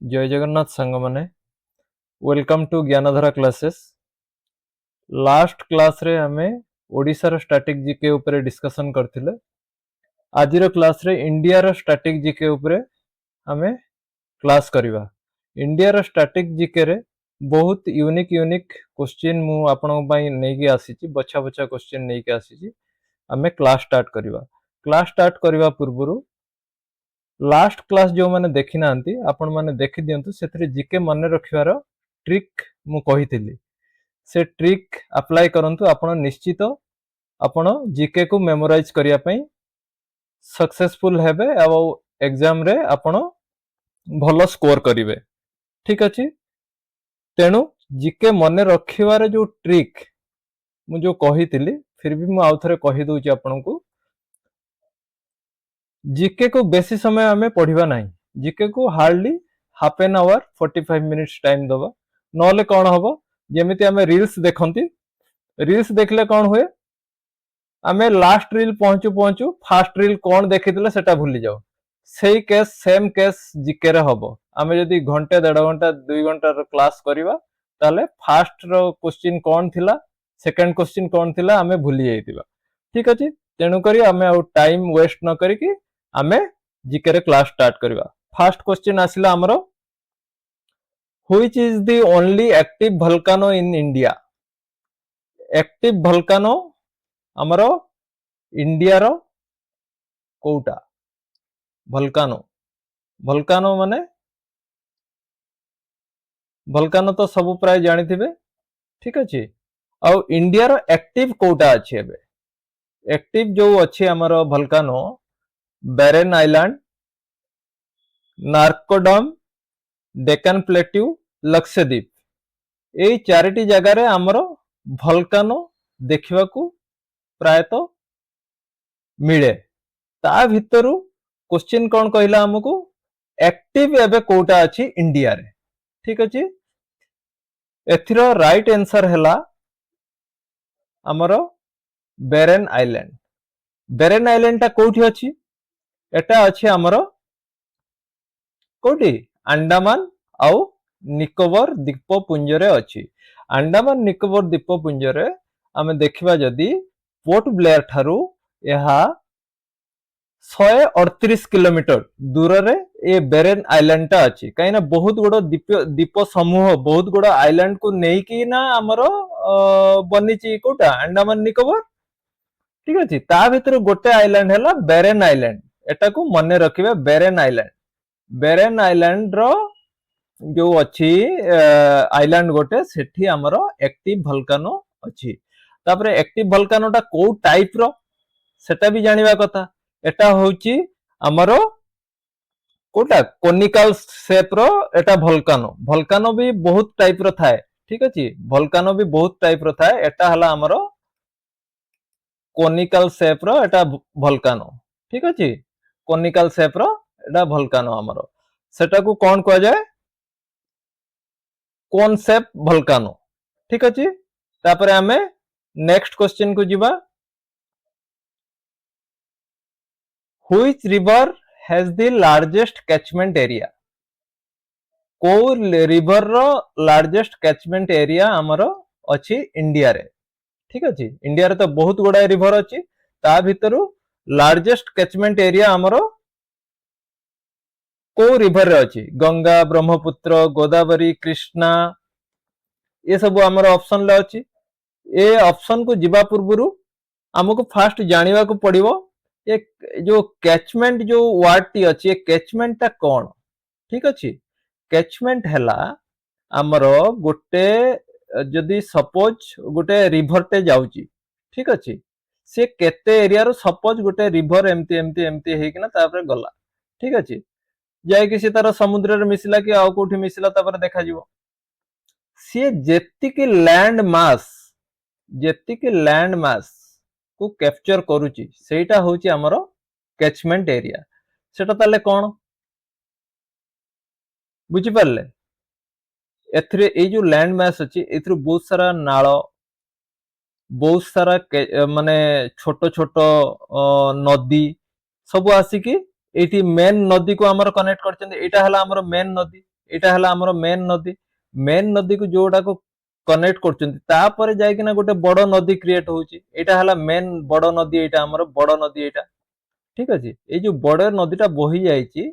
जय जगन्नाथ सांग माने welcome to Gyandhara classes. Last class रे हमें ओडिसा रो स्टैटिक जीके ऊपर डिस्कशन करथिले। आजिरो क्लास रे इंडिया रो स्टैटिक जीके ऊपर हमें क्लास करिवा। इंडिया रो स्टैटिक जीके रे बहुत यूनिक यूनिक क्वेश्चन मु आपन पई नै के आसीची, बछा बछा क्वेश्चन नै के आसीची। हमें क्लास स्टार्ट करिवा। क्लास स्टार्ट करिवा पूर्वरु लास्ट क्लास जो मैंने देखी ना आपण मैंने देखी दियंतु से जीके मन रखिवार ट्रिक मु कही से ट्रिक अप्लाई करंतु आपण निश्चित आपण जीके को मेमोराइज करिया पई सक्सेसफुल हेबे और एग्जाम रे आपण भलो स्कोर करिवे। ठीक अछि। तेणु जीके मन रखिवार जो ट्रिक मु जो कही फिर भी मु आउ थरे कही दउची आपनकु। जीके को बेसी समय आमे पढ़िबा नाही। जीके को hardly half an hour 45 minutes time दबा। नले कौन हबो जेमिति आमे रील्स देखंती, रील्स देखले कौन हुए आमे लास्ट रील पहुंचू पहुंचू फास्ट रील कौन देखिथिले सेटा भूली जाओ। सेही केस सेम केस जीके रे हबो। आमे जदी घंटे 1.5 घंटा 2 घंटा रो क्लास करिवा ताले फास्ट रो क्वेश्चन कौन थिला, सेकंड क्वेश्चन कौन थिला आमे भूली जाइतिबा। ठीक अछि। तेणु करी आमे आउ टाइम वेस्ट न करिकि आमे जीके रे क्लास स्टार्ट करिवा। फर्स्ट क्वेश्चन आसिला हमरो, which is the only active volcano in India. Active volcano हमरो इंडिया रो कोउटा वोल्केनो। वोल्केनो माने वोल्केनो तो सब प्राय जानि थिबे। ठीक अछि। आ इंडिया रो एक्टिव कोउटा अछि एबे। एक्टिव जो अछि हमरो वोल्केनो बैरन आइलैंड, नार्कोडम, डेक्कन प्लेट्यू, लक्षद्वीप। एई चारिटी जगह रे हमरो वोल्केनो देखिबाकू प्रायतो मिले। ता भितरु क्वेश्चन कौन कहला हमकू एक्टिव एबे कोउटा अछि इंडिया रे। ठीक अछि। एथिरो राइट आंसर हैला हमरो बैरन आइलैंड। बैरन आइलैंड ता कोउठी अछि? एटा अछि हमरो कोउठी अंडमान आउ निकोबर द्वीपपुंज रे अछि। अंडमान निकोबर द्वीपपुंज रे आमे देखिबा जदी पोर्ट ब्लेयर ठारू यहा 138 किलोमीटर दूर रे ए बैरन आइलैंड टा अछि। काइना बहुत गुडो द्वीप समूह बहुत गुडो आइलैंड को नेकी ना हमरो बनिची कोटा अंडमान निकोबर। ठीक अछि। ता भितर गोटे आइलैंड हैला बैरन आइलैंड। एटा को मने रखिबे बैरन आइलैंड। बैरन आइलैंड रो जो अछि आइलैंड गोटे सेठी हमरो एक्टिव वोल्केनो अछि। तापरे एक्टिव वोल्केनो टा को टाइप रो सेटा भी जानिबा कथा। एटा होउची हमरो कोटा कोनिकल शेप रो एटा वोल्केनो। वोल्केनो भी बहुत टाइप रो थाए। ठीक अछि। वोल्केनो भी बहुत टाइप रो थाए। एटा हला हमरो कोनिकल शेप रो एटा वोल्केनो। ठीक अछि। कोनिकल शेप रो एटा वोल्केनो हमरो। सेटा को कौन कह जाए कोन शेप वोल्केनो। ठीक अछि। तापरे हमें नेक्स्ट क्वेश्चन को जिबा, which river has the largest catchment area. को रिवर रो लार्जेस्ट कैचमेंट एरिया हमरो अछि इंडिया रे। ठीक अछि। इंडिया रे तो बहुत गुडा रिवर अछि। ता भितरु लार्जेस्ट कैचमेंट एरिया हमरो को रिवर रे अछि? गंगा, ब्रह्मपुत्र, गोदावरी, कृष्णा ये सब हमरो ऑप्शन ले अछि। ए ऑप्शन को जिबा पूर्वरु हमको फास्ट जानिबा को पड़िबो ये जो कैचमेंट जो वर्ड टी अछि ये कैचमेंट ता कोन। ठीक अछि। कैचमेंट हैला हमरो गोटे जदी सपोज गोटे रिवर टे जाउची। ठीक अछि। से केते एरिया रो सपोज गोटे रिवर एमती एमती एमती हेकिना तापर गला। ठीक अछि। जाय कि से तार समुद्र रे मिसिला कि आउ कोठी मिसिला तापर देखा जिवो। से जेतिकी लैंड मास को कैप्चर करूची सेटा होची हमरो कैचमेंट एरिया। सेटा ताले कोन बुझी पारले? एथरे ए जो लैंड मास अछि एथरो बहुत सारा नाଳ बहुत सारा माने छोटो छोटो नदी सब आसी कि एटी मेन नदी को हमर कनेक्ट करचंदी। एटा हला हमर मेन नदी। एटा हला हमर मेन नदी को जोटा को कनेक्ट करचंती तापर जाय कि ना गोटे बड़ नदी क्रिएट होची एटा हला मेन बड़ नदी एटा हमर बड़ नदी एटा ठीक अछि ए जो बड़ नदीटा बही जायची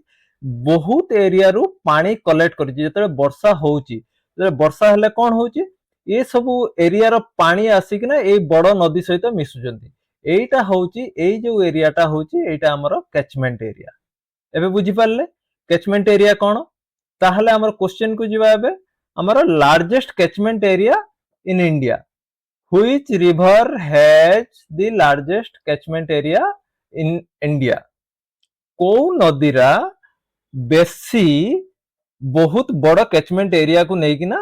बहुत एरिया रु पानी कलेक्ट करची जते वर्षा होची जते वर्षा हेले कोन होची ए सब एरिया रो पानी आसी कि ना ए बड़ नदी सहित मिसुचंती एटा होची ए जो एरियाटा होची एटा हमर कैचमेंट एरिया एबे बुझी पारले कैचमेंट एरिया कोन ताहले हमर क्वेश्चन को जिबा एबे हमर largest catchment area in India which river has the largest catchment area in India को नदीरा बेसी बहुत बड़ कैचमेंट एरिया को नेकिना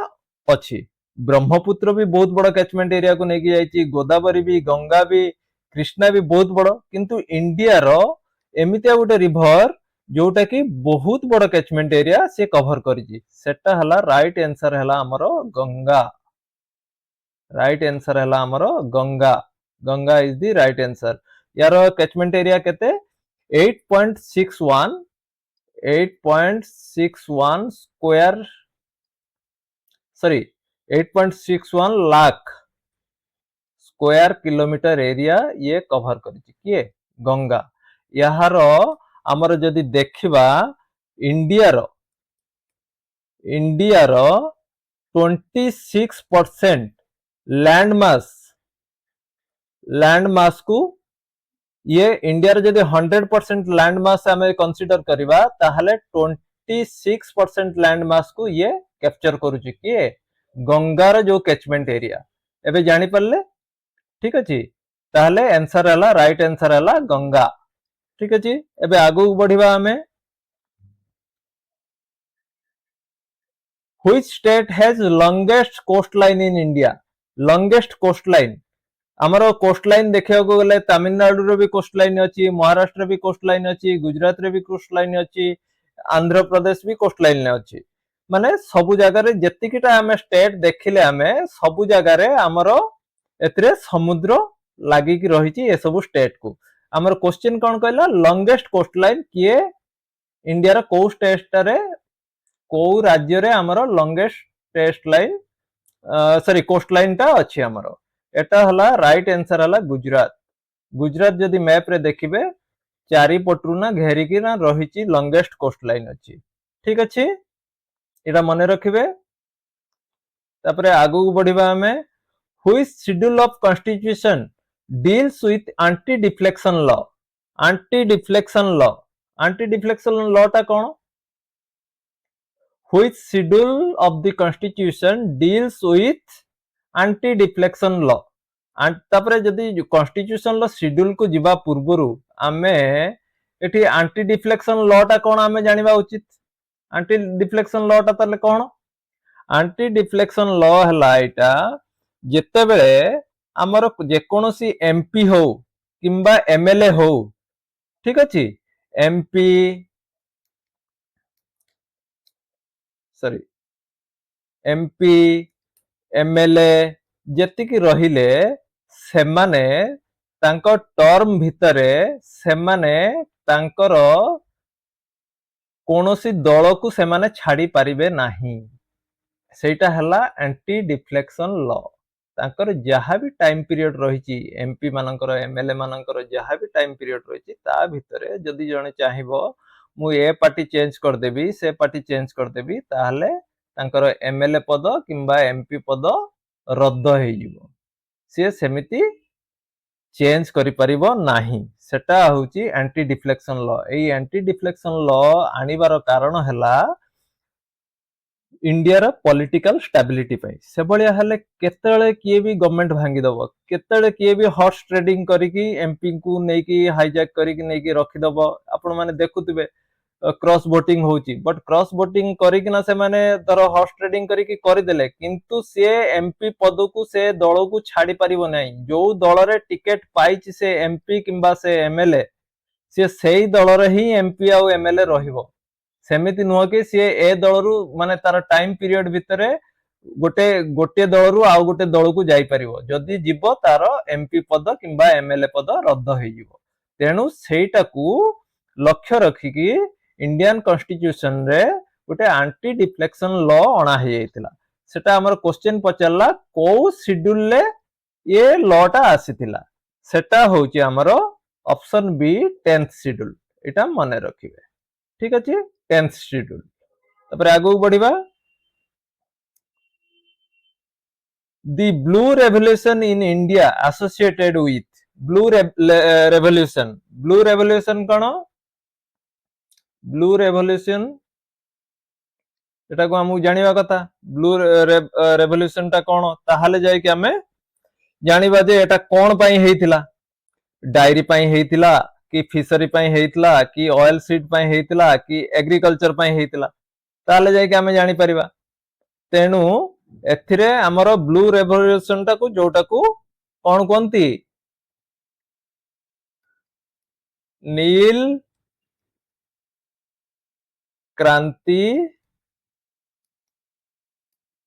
अछि ब्रह्मपुत्र भी बहुत बड़ कैचमेंट एरिया को नेकी जायछि गोदावरी भी गंगा भी कृष्णा भी बहुत बड़ किंतु इंडिया रो एमितिया गोटे रिवर जोटा कि बहुत बड़ कैचमेंट एरिया से कवर करिछि सेटा हला राइट आंसर हला हमरो गंगा राइट आंसर हला हमरो Ganga Ganga is the right answer यार कैचमेंट एरिया केते 8.61 square sorry 8.61 lakh square kilometre area ये कवर करिछि किए गंगा यार हमर जदि देखिबा इंडिया रो 26% लैंड मास को ये इंडिया रे जदि 100% लैंड मास हमें कंसीडर करिबा ताहले 26% लैंड मास को ये कैप्चर करूची किए गंगार जो कैचमेंट एरिया एबे जानि परले ठीक अछि ताहले आंसर हला राइट आंसर हला गंगा ठीक अछि एबे आगु बढ़िबा हमें which state has longest coastline in India longest coastline हमरो कोस्टलाइन देखियो को गले तमिलनाडु रो भी कोस्टलाइन अछि महाराष्ट्र भी कोस्टलाइन अछि गुजरात रे भी कोस्टलाइन अछि आंध्र प्रदेश भी कोस्टलाइन अछि माने सब जगह रे जतिकिटा हमें स्टेट देखिले हमें सब जगह रे हमरो एतरे समुद्र लागि कि रहिछि ए सब स्टेट को हमर क्वेश्चन कोन कहला लॉन्गेस्ट कोस्टलाइन किए इंडिया रो को स्टेट रे को राज्य रे हमरो लॉन्गेस्ट कोस्टलाइन सॉरी कोस्टलाइन ता अछि हमरो एटा हला राइट आंसर हला गुजरात गुजरात जदि मैप रे देखिबे चारि पटरु ना घेरी कि ना रहिछि लॉन्गेस्ट कोस्टलाइन अछि ठीक अछि एटा मने रखिबे तापरे आगु बढ़िबा हमें which schedule of constitution deals with anti defection law anti defection law ता कोन which schedule of the constitution deals with anti defection law तापरे जदि कॉन्स्टिट्यूशन लो शेड्यूल को जिबा पूर्वरु आमे एठी एंटी डिफ्लेक्शन लॉ ता कोन आमे जानिबा उचित एंटी डिफ्लेक्शन लॉ ता तले कोन एंटी डिफ्लेक्शन लॉ हला एटा जेते बेले हमर जे कोनोसी एमपी हो किंबा एमएलए हो ठीक अछि एमपी सॉरी एमपी एमएलए जेतिकी रहिले सेमाने तांको टर्म भितरे सेमाने तांकर कोनोसी दल को सेमाने छाड़ी पारिबे नाही सेटा हला एंटी डिफ्लेक्शन लॉ तांकर जहा भी टाइम पीरियड रहिछि एमपी मानकर एमएलए मानकर जहा भी टाइम पीरियड रहिछि ता भितरे जदि जणे चाहिबो मु ए पार्टी चेंज कर देबी से पार्टी चेंज कर देबी ताहले तांकर एमएलए पद किंबा एमपी पद रद्द हे जिवो से सेमिति चेंज करि परिबो नाही सेटा होची एंटी डिफ्लेक्शन लॉ एई एंटी डिफ्लेक्शन लॉ आनिबार कारण हला इंडिया रा पॉलिटिकल स्टेबिलिटी पाई से बलिया हले केतळे किए भी गवर्नमेंट भांगी दबो केतळे किए भी हॉर्स ट्रेडिंग करिकि एमपी को नेकी हाईजैक करिकि नेकी रखि दबो आपण माने देखुतबे क्रॉस वोटिंग होची बट क्रॉस वोटिंग करिकि ना से माने दर हॉर्स ट्रेडिंग करिकि करि देले किंतु से एमपी पद को से दल को छाड़ी परिबो नै जो दल रे टिकट पाइछि से एमपी किंबा से एमएलए से सेही दल रे ही एमपी आ एमएलए रहिबो सेमिति नुह कि सी ए दल रु माने तार टाइम पीरियड भितरे गोटे दल रु आउ गोटे दल को जाई परिबो जदि जीवो तार एमपी पद किंबा एमएलए पद रद्द हे जिवो तेनु सेटा को लक्ष्य रखिकी इंडियन कॉन्स्टिट्यूशन रे गोटे एंटी डिफ्लेक्शन लॉ अणा हे जाइतिला सेटा हमर क्वेश्चन पचारला को शेड्यूल ले ये लॉटा आसीतिला सेटा होची हमर ऑप्शन बी 10th शेड्यूल एटा मने रखिबे ठीक अछि 10th शेड्यूल तपर आगु बढ़िबा the blue revolution in India associated with blue revolution कौन blue revolution एटा को हमु जानिबा कथा blue revolution टा कौन ताहाले जाय कि हमें जानिबा जे एटा कौन पई हेतिला डायरी पई हेतिला कि फिशरी पई हेतिला कि ऑयल सीड पई हेतिला कि एग्रीकल्चर पई हेतिला ताहाले जाय कि हमें जानि परिबा तेनु एथिरे हमरो ब्लू रेवोल्यूशन टा को जोटा को कौन कोंती नील क्रांति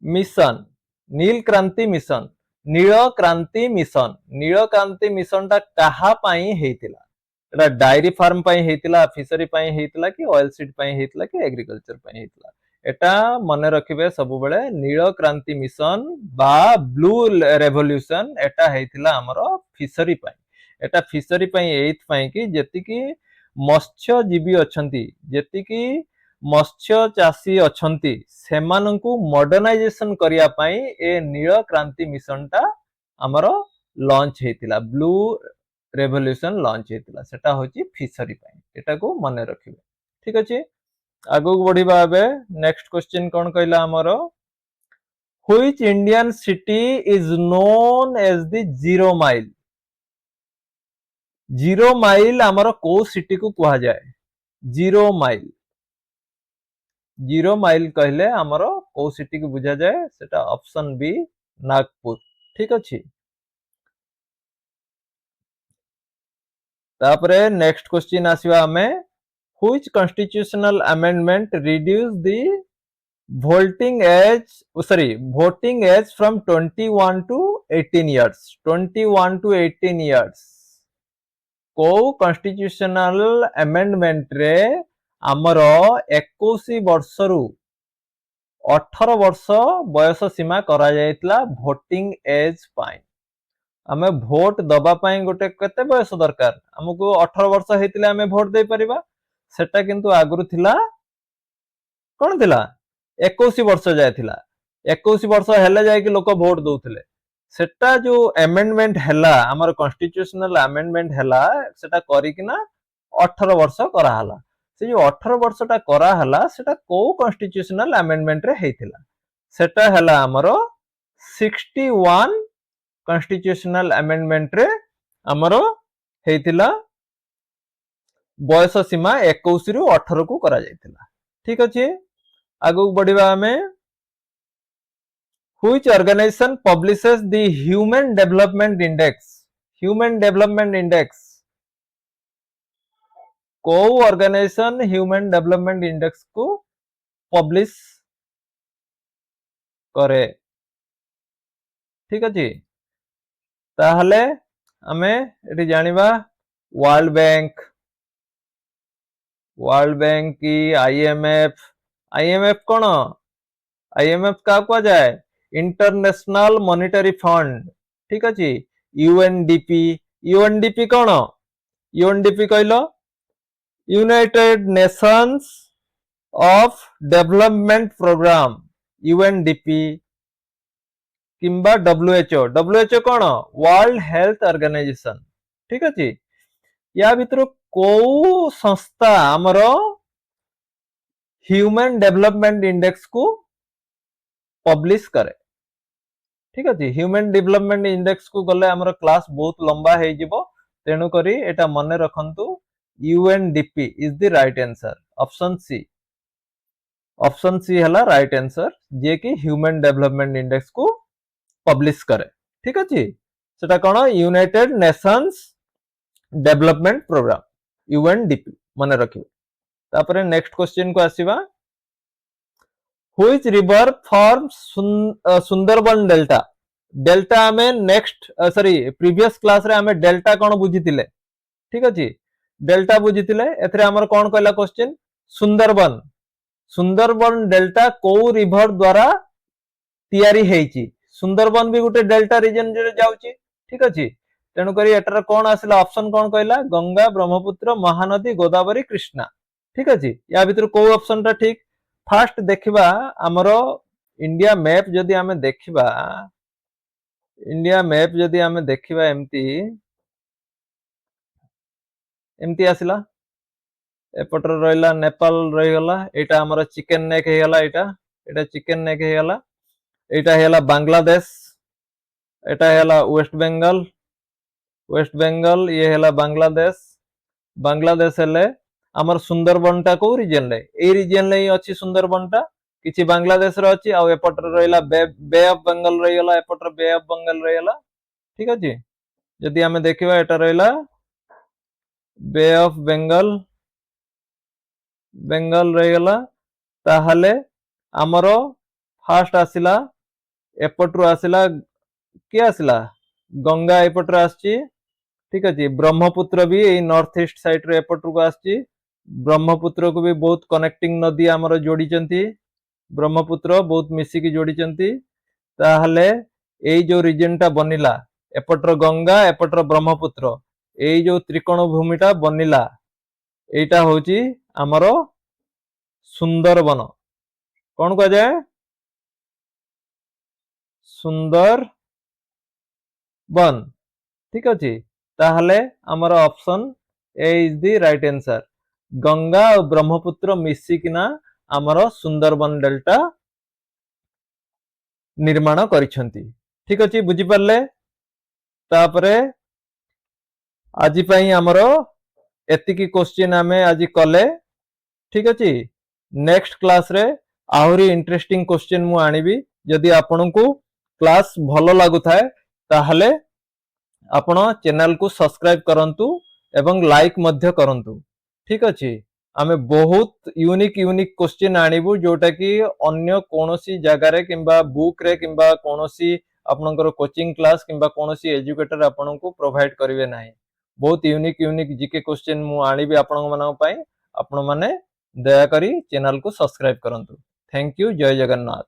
मिशन नील क्रांति मिशन नील क्रांति मिशन टा कहा पाई हेतिला एटा डायरी फार्म पाई हेतिला फिशरी पाई हेतिला कि ऑयल सीड पाई हेतिला कि एग्रीकल्चर पाई हेतिला एटा मने रखिबे सब बेले नील क्रांति मिशन बा ब्लू रेवोल्यूशन एटा हेतिला हमरो फिशरी पाई एटा फिशरी पाई एथ पाई कि जेति कि मत्स्यजीवी अछंती जेति कि मत्स्य चाषी अछंती सेमानंकु मॉडर्नाइजेशन करिया पाई ए नील क्रांति मिशन टा हमरो लॉन्च हेतिला ब्लू रेवोल्यूशन लॉन्च हेतिला सेटा होची फिशरी पाई एटा को मने रखिबे ठीक अछि आगु बढ़िबा बे नेक्स्ट क्वेश्चन कोन कहला हमरो which Indian city is known as the zero mile हमरो को सिटी को कहा जाए जीरो माइल कहले हमरो को सिटी को बुझा जाए सेटा ऑप्शन बी नागपुर ठीक अछि तापरे नेक्स्ट क्वेश्चन आसीबा हमें which constitutional amendment reduced the voting age from 21 to 18 years 21 to 18 years को constitutional amendment रे हमरो 21 वर्ष रु 18 वर्ष बयस सीमा करा जायतला voting age पाई हमें भोट दबा पाई गोटे केते बयस दरकार हमको 18 वर्ष हेतिले हमें भोट दे परिबा सेटा किंतु आगुरु थिला कोन थिला 21 वर्ष जाय थिला 21 वर्ष हेले जाय कि लोक भोट दउथिले सेटा जो अमेंडमेंट हैला हमर कॉन्स्टिट्यूशनल अमेंडमेंट हैला सेटा करी कि ना 18 वर्ष करा हला से जो 18 वर्ष टा करा हला सेटा को कॉन्स्टिट्यूशनल अमेंडमेंट रे हेतिला सेटा हैला हमर 61 कॉन्स्टिट्यूशनल अमेंडमेंट रे हमर हेतिला बयस सीमा 21 रु 18 को करा जायतिला ठीक अछि आगु बढ़िबा हमें which organization publishes the human development index को ऑर्गेनाइजेशन ह्यूमन डेवलपमेंट इंडेक्स को पब्लिश करे ठीक अछि ताहले हमें एटी जानिबा वर्ल्ड बैंक की आईएमएफ कौन आईएमएफ का कहा जाए इंटरनेशनल मॉनेटरी फंड ठीक अछि यूएनडीपी कौन यूएनडीपी कहलो united nations of development programme UNDP किंबा डब्ल्यूएचओ कौन वर्ल्ड हेल्थ ऑर्गेनाइजेशन ठीक अछि या भितर को संस्था हमरो ह्यूमन डेवलपमेंट इंडेक्स को पब्लिश करे ठीक अछि ह्यूमन डेवलपमेंट इंडेक्स को गले हमरो क्लास बहुत लंबा हे जिवो तेनु करी एटा मने रखंतु UNDP is the right answer option C हला राइट आंसर जे कि ह्यूमन डेवलपमेंट इंडेक्स को पब्लिश करे ठीक अछि सेटा कोन United Nations development programme UNDP मने रखिबे तापरे नेक्स्ट क्वेश्चन को आसीबा which river forms Sundarban delta हमें नेक्स्ट प्रीवियस क्लास रे हमें डेल्टा कोन बुझितिले ठीक अछि डेल्टा बुझितिले एथरे हमर कोन कहला क्वेश्चन सुंदरबन डेल्टा को रिवर द्वारा तैयारी हेची सुंदरबन भी गोटे डेल्टा रीजन रे जाउची ठीक अछि तेणु करी एटर कोन आसिला ऑप्शन कोन कहला गंगा ब्रह्मपुत्र महानदी गोदावरी कृष्णा ठीक अछि या भीतर को ऑप्शन ता ठीक फास्ट देखिबा हमरो इंडिया मैप जदि आमे देखिबा इंडिया मैप जदि आमे देखिबा एमती एमती आसिला एपटर रहिला नेपाल रही गला एटा हमर चिकन नेक हे गला एटा चिकन नेक हे गला एटा हेला बांग्लादेश एटा हेला वेस्ट बेंगल ये हेला बांग्लादेश बांग्लादेश हेले हमर सुंदरबन टा को रीजन ले ए रीजन ले अछि सुंदरबन टा किछि बांग्लादेश रो अछि आ एपटर रहिला बे ऑफ बंगाल रही गला एपटर बे ऑफ बंगाल रही गला ठीक अछि जदि हमें देखिबा एटा रहिला बे ऑफ बेंगल रही गला ताहले हमरो फास्ट आसिला एपटरू आसिला किए आसिला गंगा एपटर आछि ठीक अछि ब्रह्मपुत्र भी ए नॉर्थ ईस्ट साइड रे एपटरू को आछि ब्रह्मपुत्र को भी बहुत कनेक्टिंग नदी हमरो जोड़ी चंती ब्रह्मपुत्र बहुत मिसी की जोड़ी चंती ताहले एई जो रीजन टा बनिला एपटर गंगा एपटर ब्रह्मपुत्र एई जो त्रिकोण भूमिटा बनिला एटा होची हमरो सुंदरबन कौन कह जाए सुंदर बन ठीक अछि ताहले हमर option A is the right answer Ganga और ब्रह्मपुत्र मिसिकिना हमर सुंदरबन डेल्टा निर्माण करिसंती ठीक अछि बुझी परले तापरे आजि पई हमरो एतिकी क्वेश्चन हमें आज कले ठीक अछि नेक्स्ट क्लास रे आहुरी इंटरेस्टिंग क्वेश्चन मु आनिबी यदि आपनकु क्लास भलो लागु थाए ताहले आपण चैनल को सब्सक्राइब करंतु एवं लाइक मध्य करंतु ठीक अछि आमे बहुत यूनिक क्वेश्चन आनिबु जोटा कि अन्य कोनोसी जगह रे किंबा बुक रे किंबा कोनोसी आपनकर कोचिंग क्लास किंबा कोनोसी एजुकेटर आपनकु प्रोवाइड करिवे नाही बहुत यूनिक जीके क्वेश्चन मु आनिबी आपण मानक पई आपण माने दया करी चैनल को सब्सक्राइब करंतु थैंक यू जय जगन्नाथ।